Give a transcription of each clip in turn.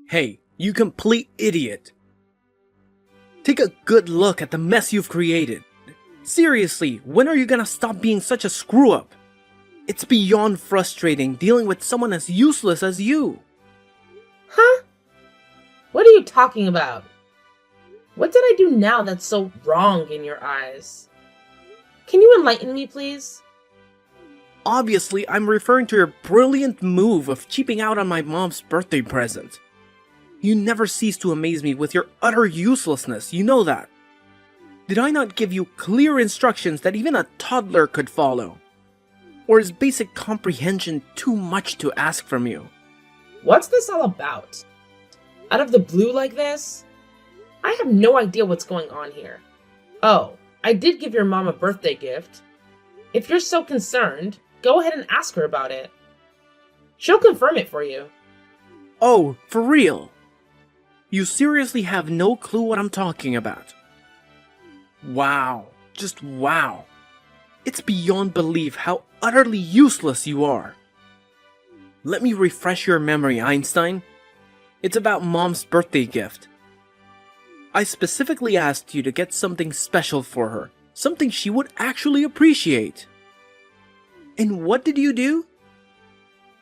Hey, you complete idiot! Take a good look at the mess you've created. Seriously, when are you gonna stop being such a screw-up? It's beyond frustrating dealing with someone as useless as you. Huh? What are you talking about? What did I do now that's so wrong in your eyes? Can you enlighten me, please? Obviously, I'm referring to your brilliant move of cheaping out on my mom's birthday present. You never cease to amaze me with your utter uselessness, you know that. Did I not give you clear instructions that even a toddler could follow? Or is basic comprehension too much to ask from you? What's this all about? Out of the blue like this? I have no idea what's going on here. Oh, I did give your mom a birthday gift. If you're so concerned, go ahead and ask her about it. She'll confirm it for you. Oh, for real? You seriously have no clue what I'm talking about? Wow, just wow. It's beyond belief how utterly useless you are. Let me refresh your memory, Einstein. It's about Mom's birthday gift. I specifically asked you to get something special for her, something she would actually appreciate. And what did you do?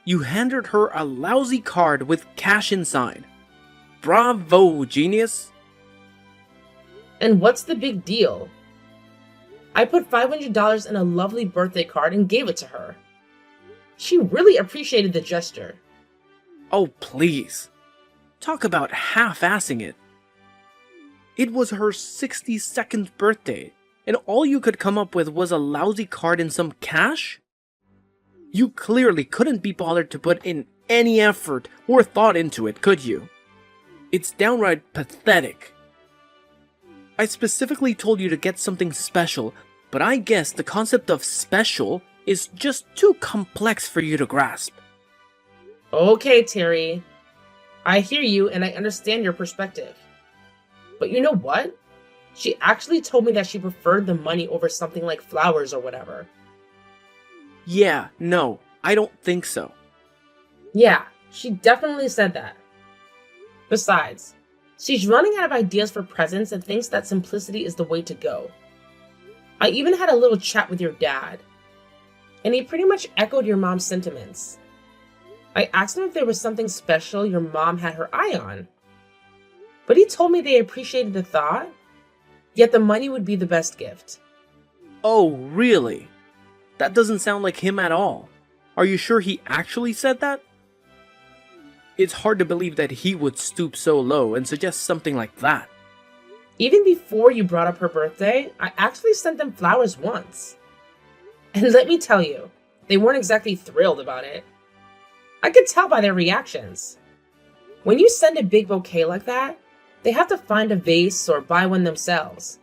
You handed her a lousy card with cash inside. Bravo, genius! And what's the big deal? I put $500 in a lovely birthday card and gave it to her. She really appreciated the gesture. Oh, please. Talk about half-assing it. It was her 62nd birthday, and all you could come up with was a lousy card and some cash? You clearly couldn't be bothered to put in any effort or thought into it, could you? It's downright pathetic. I specifically told you to get something special, but I guess the concept of special is just too complex for you to grasp. Okay, Terry. I hear you and I understand your perspective. But you know what? She actually told me that she preferred the money over something like flowers or whatever. Yeah, no, I don't think so. Yeah, she definitely said that. Besides, she's running out of ideas for presents and thinks that simplicity is the way to go. I even had a little chat with your dad, and he pretty much echoed your mom's sentiments. I asked him if there was something special your mom had her eye on, but he told me they appreciated the thought, yet the money would be the best gift. Oh, really? That doesn't sound like him at all. Are you sure he actually said that? It's hard to believe that he would stoop so low and suggest something like that. Even before you brought up her birthday, I actually sent them flowers once. And let me tell you, they weren't exactly thrilled about it. I could tell by their reactions. When you send a big bouquet like that, they have to find a vase or buy one themselves,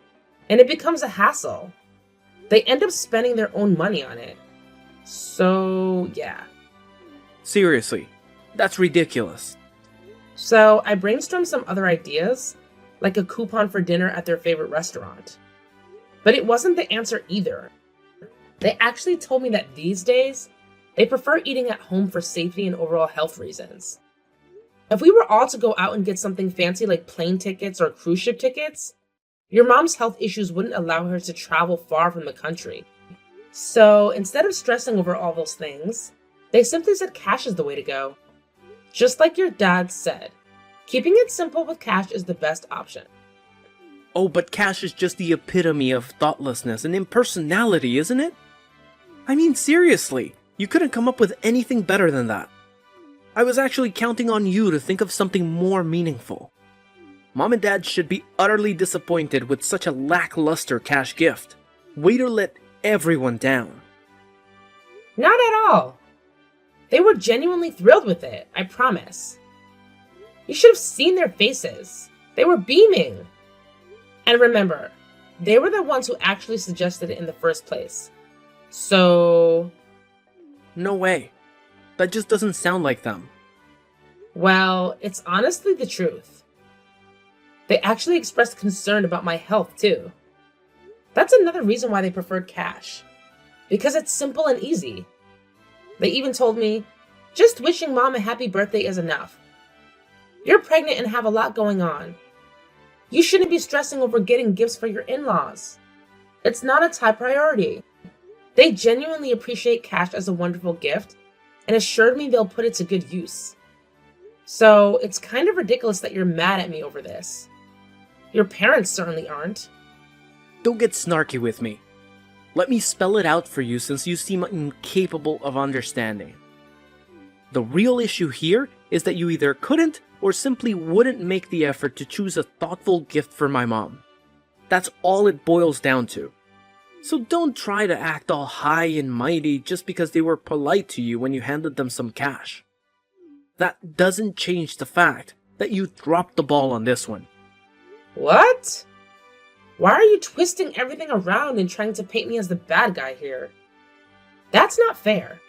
and it becomes a hassle. They end up spending their own money on it. So, yeah. Seriously, that's ridiculous. So, I brainstormed some other ideas, like a coupon for dinner at their favorite restaurant. But it wasn't the answer either. They actually told me that these days, they prefer eating at home for safety and overall health reasons. If we were all to go out and get something fancy like plane tickets or cruise ship tickets, your mom's health issues wouldn't allow her to travel far from the country. So instead of stressing over all those things, they simply said cash is the way to go. Just like your dad said, keeping it simple with cash is the best option. Oh, but cash is just the epitome of thoughtlessness and impersonality, isn't it? I mean, seriously, you couldn't come up with anything better than that. I was actually counting on you to think of something more meaningful. Mom and Dad should be utterly disappointed with such a lackluster cash gift. Way to let everyone down. Not at all. They were genuinely thrilled with it, I promise. You should have seen their faces. They were beaming. And remember, they were the ones who actually suggested it in the first place. So... No way. That just doesn't sound like them. Well, it's honestly the truth. They actually expressed concern about my health, too. That's another reason why they preferred cash. Because it's simple and easy. They even told me, just wishing Mom a happy birthday is enough. You're pregnant and have a lot going on. You shouldn't be stressing over getting gifts for your in-laws. It's not a top priority. They genuinely appreciate cash as a wonderful gift and assured me they'll put it to good use. So it's kind of ridiculous that you're mad at me over this. Your parents certainly aren't. Don't get snarky with me. Let me spell it out for you since you seem incapable of understanding. The real issue here is that you either couldn't or simply wouldn't make the effort to choose a thoughtful gift for my mom. That's all it boils down to. So don't try to act all high and mighty just because they were polite to you when you handed them some cash. That doesn't change the fact that you dropped the ball on this one. What? Why are you twisting everything around and trying to paint me as the bad guy here? That's not fair.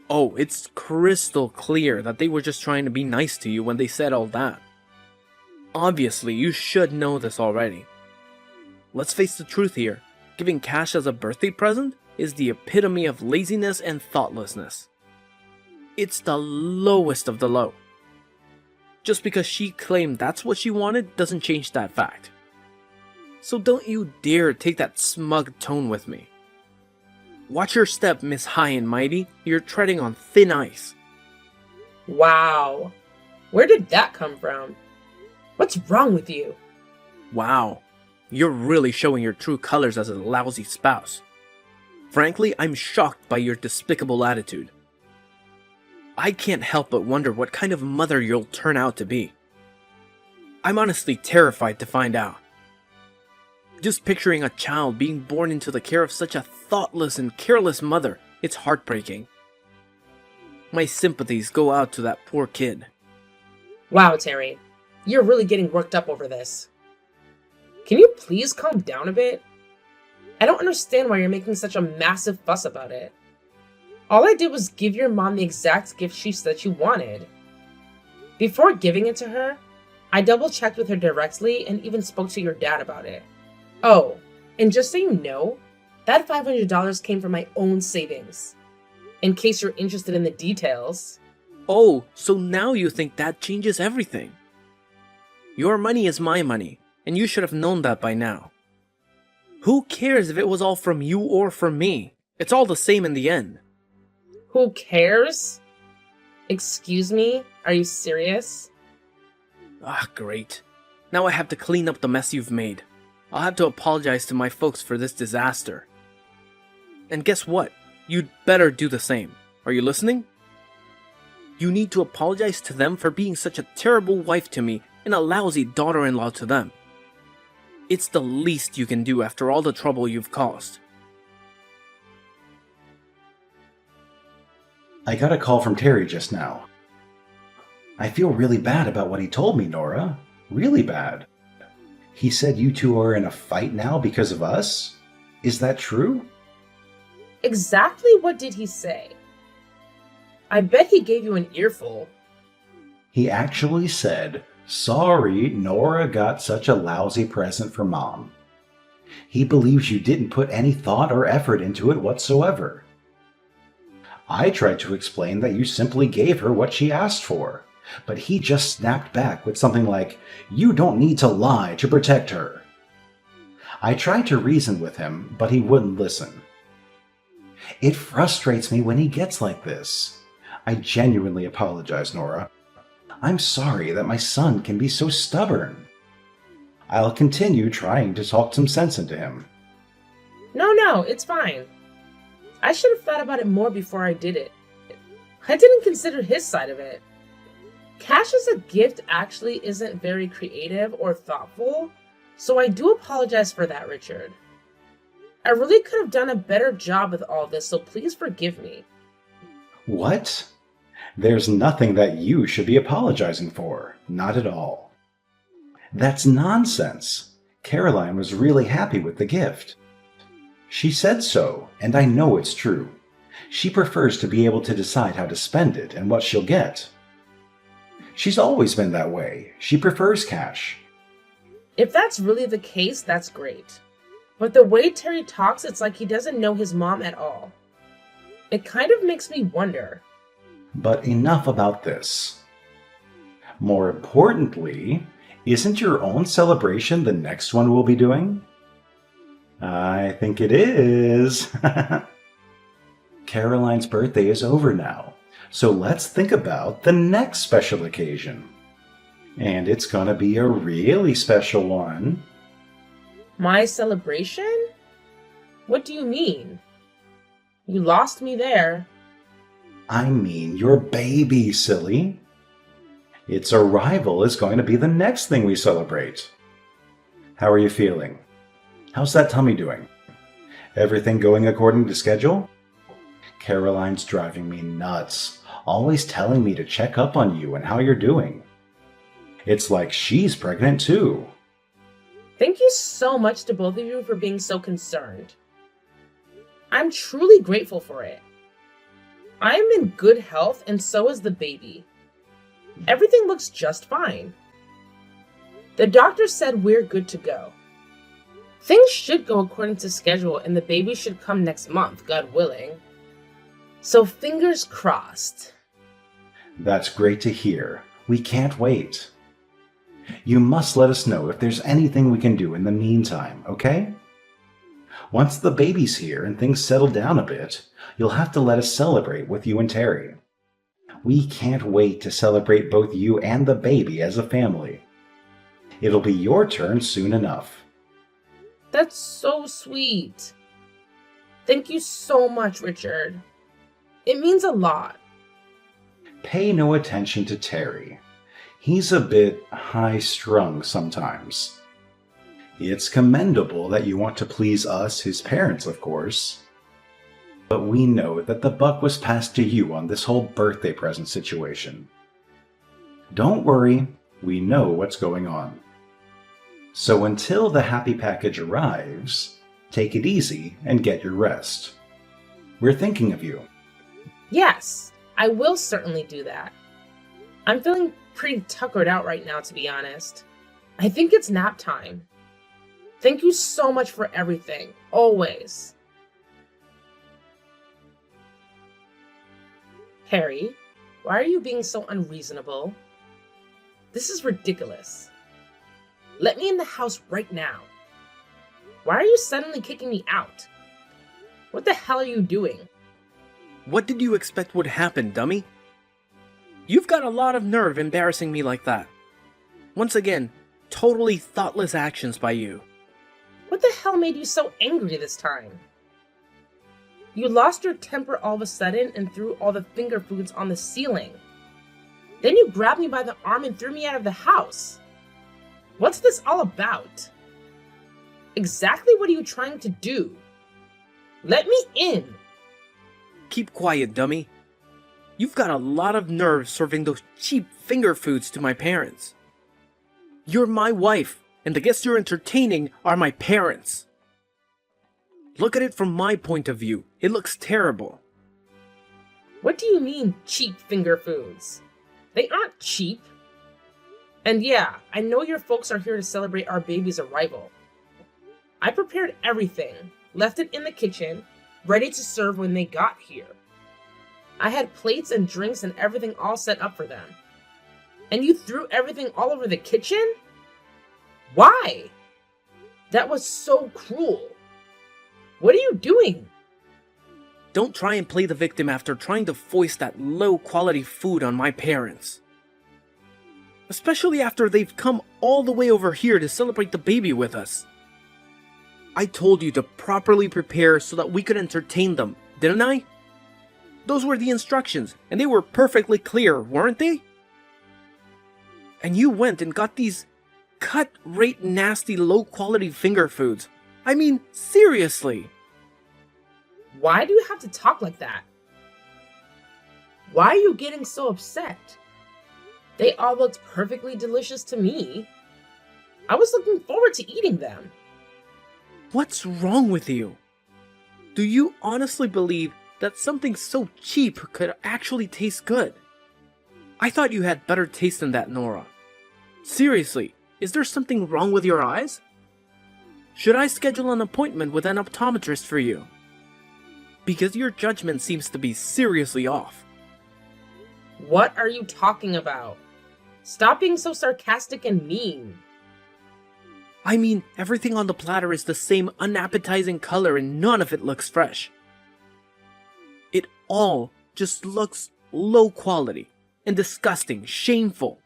Oh, it's crystal clear that they were just trying to be nice to you when they said all that. Obviously, you should know this already. Let's face the truth here. Giving cash as a birthday present is the epitome of laziness and thoughtlessness. It's the lowest of the low. Just because she claimed that's what she wanted doesn't change that fact. So don't you dare take that smug tone with me. Watch your step, Miss High and Mighty. You're treading on thin ice. Wow. Where did that come from? What's wrong with you? Wow. You're really showing your true colors as a lousy spouse. Frankly, I'm shocked by your despicable attitude. I can't help but wonder what kind of mother you'll turn out to be. I'm honestly terrified to find out. Just picturing a child being born into the care of such a thoughtless and careless mother, it's heartbreaking. My sympathies go out to that poor kid. Wow, Terry. You're really getting worked up over this. Can you please calm down a bit? I don't understand why you're making such a massive fuss about it. All I did was give your mom the exact gift she said she wanted. Before giving it to her, I double-checked with her directly and even spoke to your dad about it. Oh, and just so you know, that $500 came from my own savings. In case you're interested in the details. Oh, so now you think that changes everything. Your money is my money, and you should have known that by now. Who cares if it was all from you or from me? It's all the same in the end. Who cares? Excuse me? Are you serious? Ah, great. Now I have to clean up the mess you've made. I'll have to apologize to my folks for this disaster. And guess what? You'd better do the same. Are you listening? You need to apologize to them for being such a terrible wife to me and a lousy daughter-in-law to them. It's the least you can do after all the trouble you've caused. I got a call from Terry just now. I feel really bad about what he told me, Nora. Really bad. He said you two are in a fight now because of us? Is that true? Exactly what did he say? I bet he gave you an earful. He actually said, "Sorry, Nora got such a lousy present for Mom." He believes you didn't put any thought or effort into it whatsoever. I tried to explain that you simply gave her what she asked for, but he just snapped back with something like, "You don't need to lie to protect her." I tried to reason with him, but he wouldn't listen. It frustrates me when he gets like this. I genuinely apologize, Nora. I'm sorry that my son can be so stubborn. I'll continue trying to talk some sense into him. No, it's fine. I should have thought about it more before I did it. I didn't consider his side of it. Cash as a gift actually isn't very creative or thoughtful, so I do apologize for that, Richard. I really could have done a better job with all this, so please forgive me. What? There's nothing that you should be apologizing for. Not at all. That's nonsense. Caroline was really happy with the gift. She said so, and I know it's true. She prefers to be able to decide how to spend it and what she'll get. She's always been that way. She prefers cash. If that's really the case, that's great. But the way Terry talks, it's like he doesn't know his mom at all. It kind of makes me wonder. But enough about this. More importantly, isn't your own celebration the next one we'll be doing? I think it is. Caroline's birthday is over now, so let's think about the next special occasion. And it's gonna be a really special one. My celebration? What do you mean? You lost me there. I mean your baby, silly. Its arrival is going to be the next thing we celebrate. How are you feeling? How's that tummy doing? Everything going according to schedule? Caroline's driving me nuts, always telling me to check up on you and how you're doing. It's like she's pregnant too. Thank you so much to both of you for being so concerned. I'm truly grateful for it. I am in good health and so is the baby. Everything looks just fine. The doctor said we're good to go. Things should go according to schedule and the baby should come next month, God willing. So fingers crossed. That's great to hear. We can't wait. You must let us know if there's anything we can do in the meantime, okay? Once the baby's here and things settle down a bit, you'll have to let us celebrate with you and Terry. We can't wait to celebrate both you and the baby as a family. It'll be your turn soon enough. That's so sweet. Thank you so much, Richard. It means a lot. Pay no attention to Terry. He's a bit high-strung sometimes. It's commendable that you want to please us, his parents, of course. But we know that the buck was passed to you on this whole birthday present situation. Don't worry, we know what's going on. So until the happy package arrives, take it easy and get your rest. We're thinking of you. Yes, I will certainly do that. I'm feeling pretty tuckered out right now, to be honest. I think it's nap time. Thank you so much for everything, always. Harry, why are you being so unreasonable? This is ridiculous. Let me in the house right now. Why are you suddenly kicking me out? What the hell are you doing? What did you expect would happen, dummy? You've got a lot of nerve embarrassing me like that. Once again, totally thoughtless actions by you. What the hell made you so angry this time? You lost your temper all of a sudden and threw all the finger foods on the ceiling. Then you grabbed me by the arm and threw me out of the house. What's this all about? Exactly what are you trying to do? Let me in! Keep quiet, dummy. You've got a lot of nerve serving those cheap finger foods to my parents. You're my wife, and the guests you're entertaining are my parents. Look at it from my point of view. It looks terrible. What do you mean, cheap finger foods? They aren't cheap. And yeah, I know your folks are here to celebrate our baby's arrival. I prepared everything, left it in the kitchen, ready to serve when they got here. I had plates and drinks and everything all set up for them. And you threw everything all over the kitchen? Why? That was so cruel. What are you doing? Don't try and play the victim after trying to foist that low-quality food on my parents. Especially after they've come all the way over here to celebrate the baby with us. I told you to properly prepare so that we could entertain them, didn't I? Those were the instructions, and they were perfectly clear, weren't they? And you went and got these cut-rate nasty low-quality finger foods. I mean, seriously. Why do you have to talk like that? Why are you getting so upset? They all looked perfectly delicious to me. I was looking forward to eating them. What's wrong with you? Do you honestly believe that something so cheap could actually taste good? I thought you had better taste than that, Nora. Seriously, is there something wrong with your eyes? Should I schedule an appointment with an optometrist for you? Because your judgment seems to be seriously off. What are you talking about? Stop being so sarcastic and mean. I mean, everything on the platter is the same unappetizing color and none of it looks fresh. It all just looks low quality and disgusting, shameful.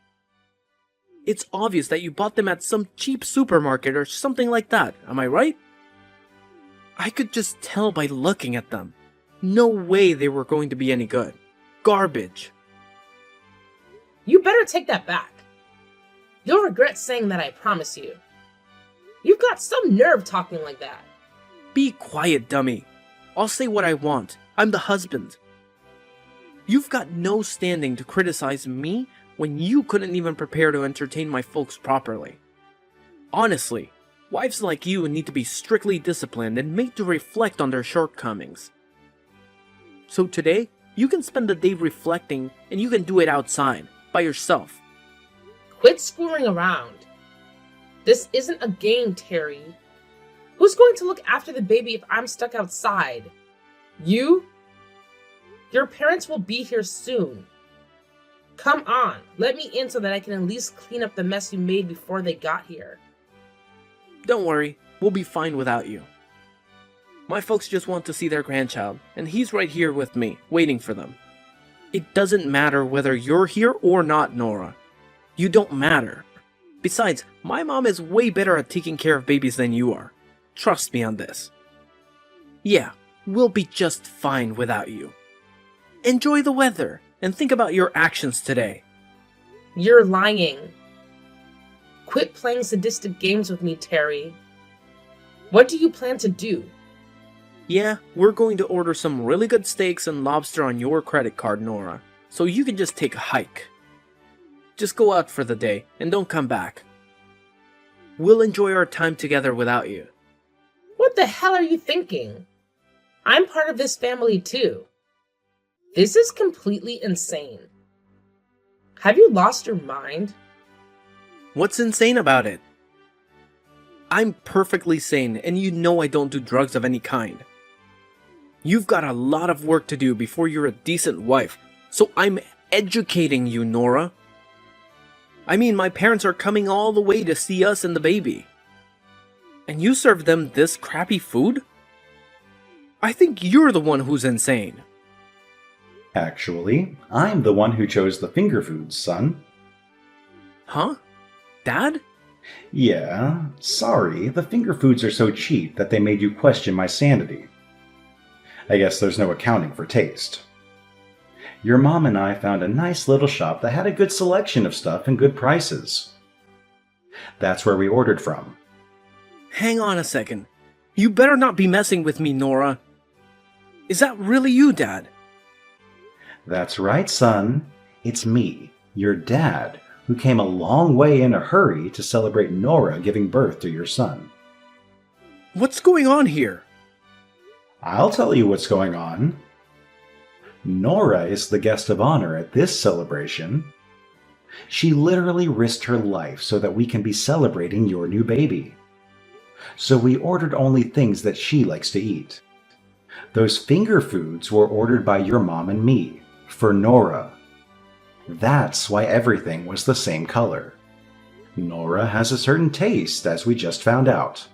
It's obvious that you bought them at some cheap supermarket or something like that, am I right? I could just tell by looking at them. No way they were going to be any good. Garbage. You better take that back. You'll regret saying that, I promise you. You've got some nerve talking like that. Be quiet, dummy. I'll say what I want. I'm the husband. You've got no standing to criticize me when you couldn't even prepare to entertain my folks properly. Honestly, wives like you need to be strictly disciplined and made to reflect on their shortcomings. So today, you can spend the day reflecting and you can do it outside, by yourself. Quit screwing around. This isn't a game, Terry. Who's going to look after the baby if I'm stuck outside? You? Your parents will be here soon. Come on, let me in so that I can at least clean up the mess you made before they got here. Don't worry, we'll be fine without you. My folks just want to see their grandchild, and he's right here with me, waiting for them. It doesn't matter whether you're here or not, Nora. You don't matter. Besides, my mom is way better at taking care of babies than you are. Trust me on this. Yeah, we'll be just fine without you. Enjoy the weather, and think about your actions today. You're lying. Quit playing sadistic games with me, Terry. What do you plan to do? Yeah, we're going to order some really good steaks and lobster on your credit card, Nora, so you can just take a hike. Just go out for the day, and don't come back. We'll enjoy our time together without you. What the hell are you thinking? I'm part of this family too. This is completely insane. Have you lost your mind? What's insane about it? I'm perfectly sane, and you know I don't do drugs of any kind. You've got a lot of work to do before you're a decent wife, so I'm educating you, Nora. I mean, my parents are coming all the way to see us and the baby. And you serve them this crappy food? I think you're the one who's insane. Actually, I'm the one who chose the finger foods, son. Huh? Dad? Yeah, sorry, the finger foods are so cheap that they made you question my sanity. I guess there's no accounting for taste. Your mom and I found a nice little shop that had a good selection of stuff and good prices. That's where we ordered from. Hang on a second. You better not be messing with me, Nora. Is that really you, Dad? That's right, son. It's me, your dad, who came a long way in a hurry to celebrate Nora giving birth to your son. What's going on here? I'll tell you what's going on. Nora is the guest of honor at this celebration. She literally risked her life so that we can be celebrating your new baby. So we ordered only things that she likes to eat. Those finger foods were ordered by your mom and me, for Nora. That's why everything was the same color. Nora has a certain taste, as we just found out.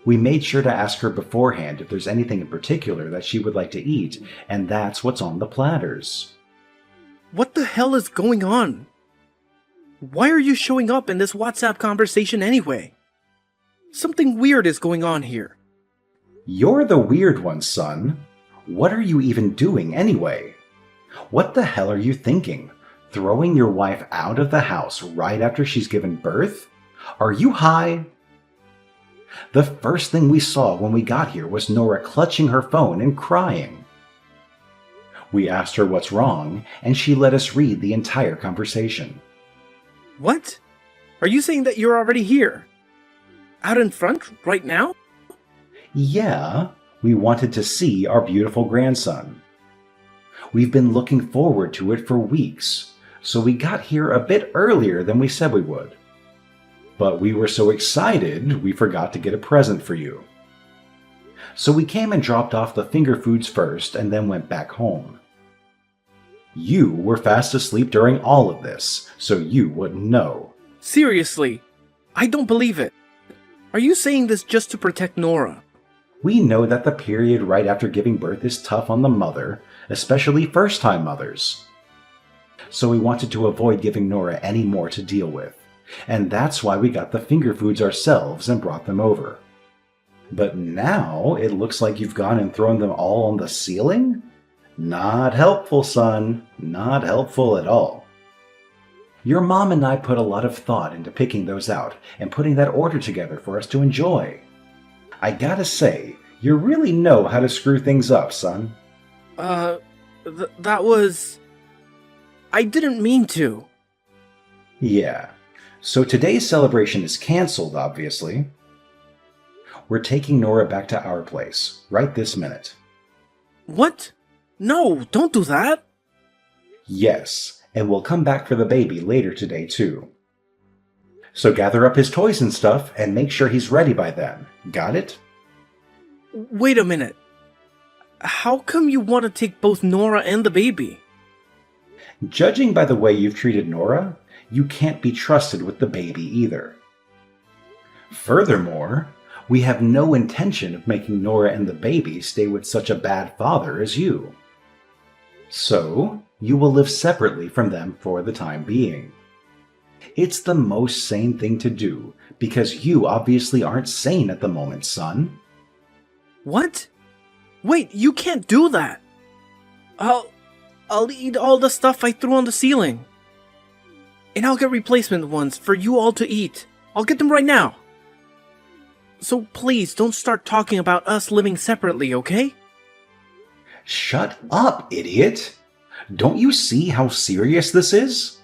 We made sure to ask her beforehand if there's anything in particular that she would like to eat, and that's what's on the platters. What the hell is going on? Why are you showing up in this WhatsApp conversation anyway? Something weird is going on here. You're the weird one, son. What are you even doing anyway? What the hell are you thinking? Throwing your wife out of the house right after she's given birth? Are you high? The first thing we saw when we got here was Nora clutching her phone and crying. We asked her what's wrong, and she let us read the entire conversation. What? Are you saying that you're already here? Out in front, right now? Yeah, we wanted to see our beautiful grandson. We've been looking forward to it for weeks, so we got here a bit earlier than we said we would. But we were so excited, we forgot to get a present for you. So we came and dropped off the finger foods first and then went back home. You were fast asleep during all of this, so you wouldn't know. Seriously, I don't believe it. Are you saying this just to protect Nora? We know that the period right after giving birth is tough on the mother, especially first-time mothers. So we wanted to avoid giving Nora any more to deal with, and that's why we got the finger foods ourselves and brought them over. But now it looks like you've gone and thrown them all on the ceiling? Not helpful, son. Not helpful at all. Your mom and I put a lot of thought into picking those out and putting that order together for us to enjoy. I gotta say, you really know how to screw things up, son. That was... I didn't mean to. Yeah. So today's celebration is cancelled, obviously. We're taking Nora back to our place, right this minute. What? No, don't do that. Yes, and we'll come back for the baby later today, too. So gather up his toys and stuff and make sure he's ready by then. Got it? Wait a minute. How come you want to take both Nora and the baby? Judging by the way you've treated Nora, you can't be trusted with the baby either. Furthermore, we have no intention of making Nora and the baby stay with such a bad father as you. So, you will live separately from them for the time being. It's the most sane thing to do, because you obviously aren't sane at the moment, son. What? Wait, you can't do that. I'll eat all the stuff I threw on the ceiling. And I'll get replacement ones for you all to eat. I'll get them right now. So please don't start talking about us living separately, okay? Shut up, idiot! Don't you see how serious this is?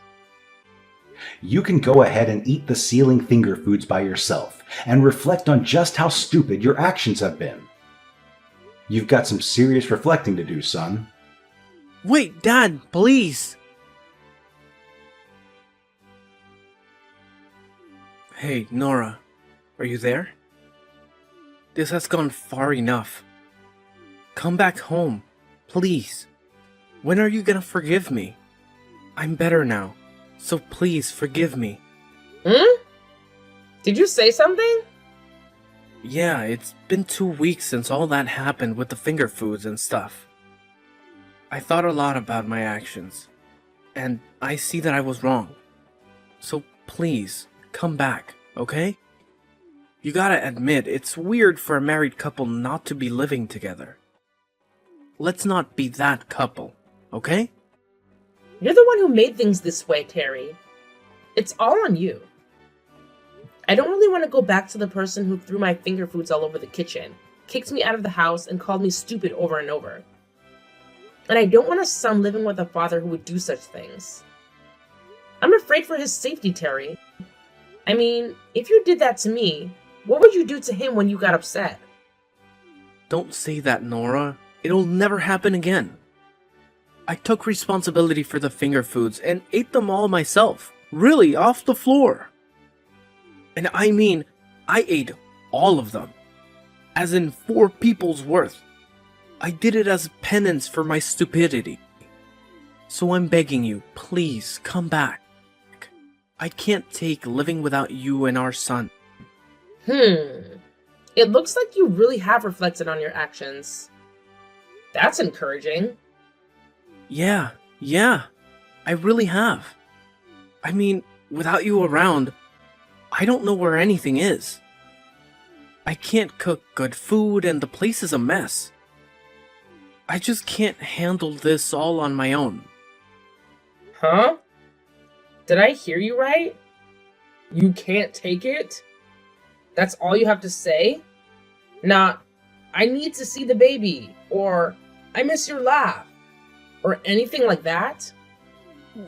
You can go ahead and eat the ceiling finger foods by yourself and reflect on just how stupid your actions have been. You've got some serious reflecting to do, son. Wait, Dad, please. Hey, Nora, are you there? This has gone far enough. Come back home, please. When are you gonna forgive me? I'm better now, so please forgive me. Did you say something? Yeah, it's been 2 weeks since all that happened with the finger foods and stuff. I thought a lot about my actions, and I see that I was wrong. So please, come back, okay? You gotta admit, it's weird for a married couple not to be living together. Let's not be that couple, okay? You're the one who made things this way, Terry. It's all on you. I don't really want to go back to the person who threw my finger foods all over the kitchen, kicked me out of the house, and called me stupid over and over. And I don't want a son living with a father who would do such things. I'm afraid for his safety, Terry. I mean, if you did that to me, what would you do to him when you got upset? Don't say that, Nora. It'll never happen again. I took responsibility for the finger foods and ate them all myself. Really, off the floor. And I mean, I ate all of them. As in 4 people's worth. I did it as penance for my stupidity. So I'm begging you, please come back. I can't take living without you and our son. It looks like you really have reflected on your actions. That's encouraging. Yeah, I really have. I mean, without you around, I don't know where anything is. I can't cook good food and the place is a mess. I just can't handle this all on my own. Huh? Did I hear you right? You can't take it? That's all you have to say? Not, I need to see the baby, or I miss your laugh, or anything like that?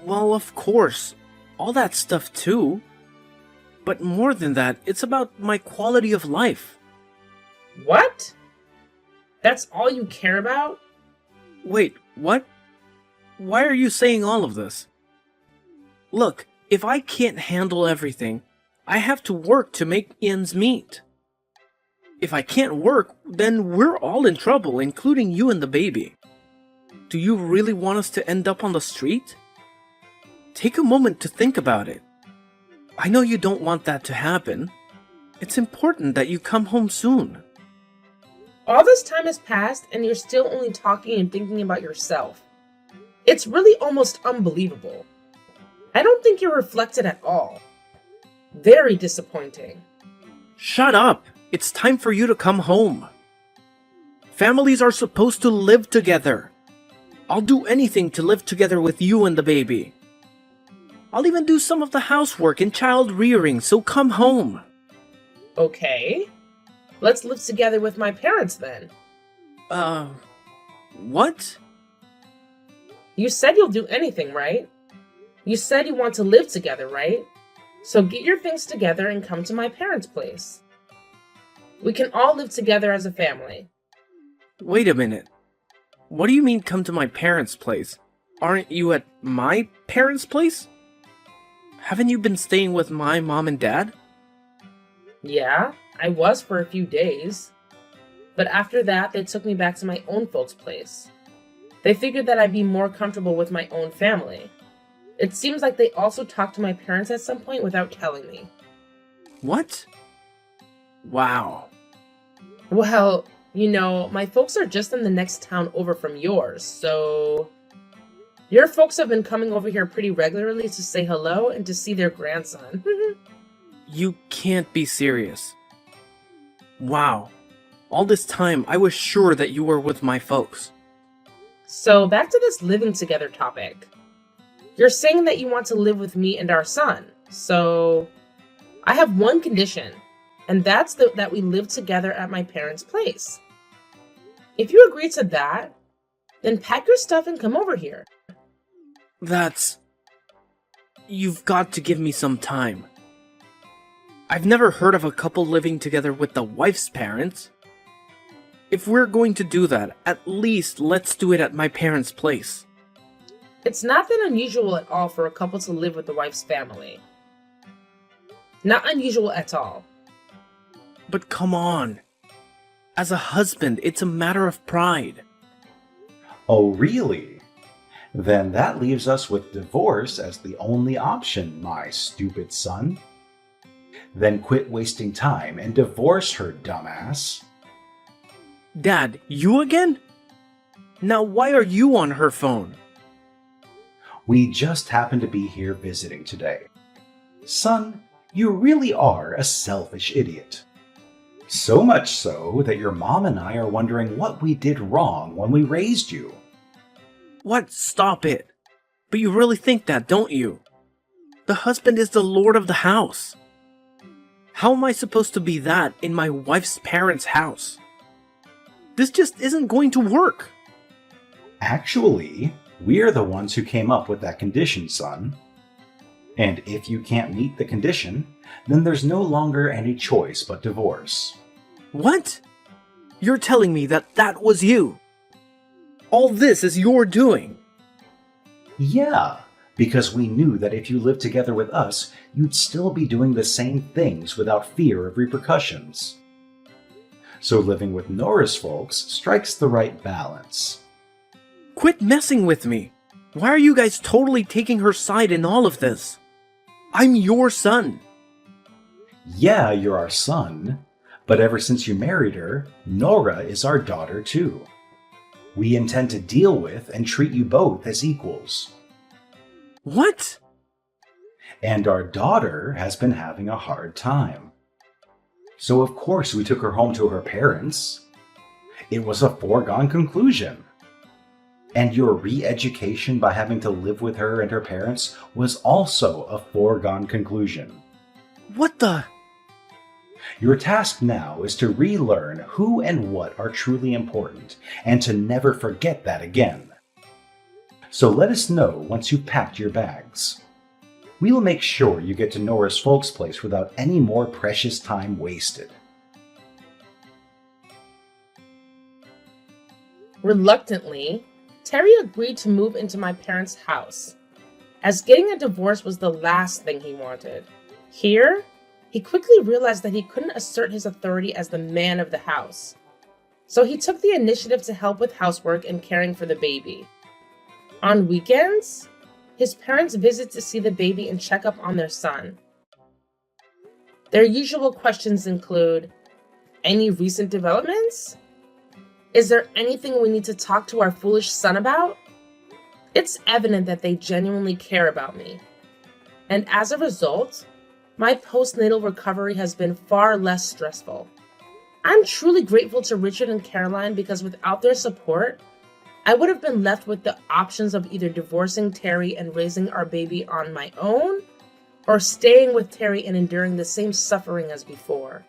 Well, of course. All that stuff too. But more than that, it's about my quality of life. What? That's all you care about? Wait, what? Why are you saying all of this? Look, if I can't handle everything, I have to work to make ends meet. If I can't work, then we're all in trouble, including you and the baby. Do you really want us to end up on the street? Take a moment to think about it. I know you don't want that to happen. It's important that you come home soon. All this time has passed and you're still only talking and thinking about yourself. It's really almost unbelievable. I don't think you're reflected at all. Very disappointing. Shut up! It's time for you to come home. Families are supposed to live together. I'll do anything to live together with you and the baby. I'll even do some of the housework and child rearing, so come home. Okay. Let's live together with my parents then. What? You said you'll do anything, right? You said you want to live together, right? So get your things together and come to my parents' place. We can all live together as a family. Wait a minute. What do you mean come to my parents' place? Aren't you at my parents' place? Haven't you been staying with my mom and dad? Yeah, I was for a few days. But after that, they took me back to my own folks' place. They figured that I'd be more comfortable with my own family. It seems like they also talked to my parents at some point without telling me. What? Wow. Well, my folks are just in the next town over from yours, so... Your folks have been coming over here pretty regularly to say hello and to see their grandson. You can't be serious. Wow. All this time, I was sure that you were with my folks. So, back to this living together topic. You're saying that you want to live with me and our son, so... I have one condition, and that's that we live together at my parents' place. If you agree to that, then pack your stuff and come over here. You've got to give me some time. I've never heard of a couple living together with the wife's parents. If we're going to do that, at least let's do it at my parents' place. It's not that unusual at all for a couple to live with the wife's family. Not unusual at all. But come on. As a husband, it's a matter of pride. Oh, really? Then that leaves us with divorce as the only option, my stupid son. Then quit wasting time and divorce her, dumbass. Dad, you again? Now why are you on her phone? We just happen to be here visiting today. Son, you really are a selfish idiot. So much so that your mom and I are wondering what we did wrong when we raised you. What? Stop it. But you really think that, don't you? The husband is the lord of the house. How am I supposed to be that in my wife's parents' house? This just isn't going to work. Actually, we're the ones who came up with that condition, son. And if you can't meet the condition, then there's no longer any choice but divorce. What? You're telling me that was you? All this is your doing? Yeah, because we knew that if you lived together with us, you'd still be doing the same things without fear of repercussions. So living with Nora's folks strikes the right balance. Quit messing with me. Why are you guys totally taking her side in all of this? I'm your son. Yeah, you're our son, but ever since you married her, Nora is our daughter too. We intend to deal with and treat you both as equals. What? And our daughter has been having a hard time. So of course we took her home to her parents. It was a foregone conclusion. And your re-education by having to live with her and her parents was also a foregone conclusion. What the? Your task now is to relearn who and what are truly important, and to never forget that again. So let us know once you've packed your bags. We'll make sure you get to Nora's folks' place without any more precious time wasted. Reluctantly, Terry agreed to move into my parents' house, as getting a divorce was the last thing he wanted. Here, he quickly realized that he couldn't assert his authority as the man of the house. So he took the initiative to help with housework and caring for the baby. On weekends, his parents visit to see the baby and check up on their son. Their usual questions include, any recent developments? Is there anything we need to talk to our foolish son about? It's evident that they genuinely care about me. And as a result, my postnatal recovery has been far less stressful. I'm truly grateful to Richard and Caroline because without their support, I would have been left with the options of either divorcing Terry and raising our baby on my own, or staying with Terry and enduring the same suffering as before.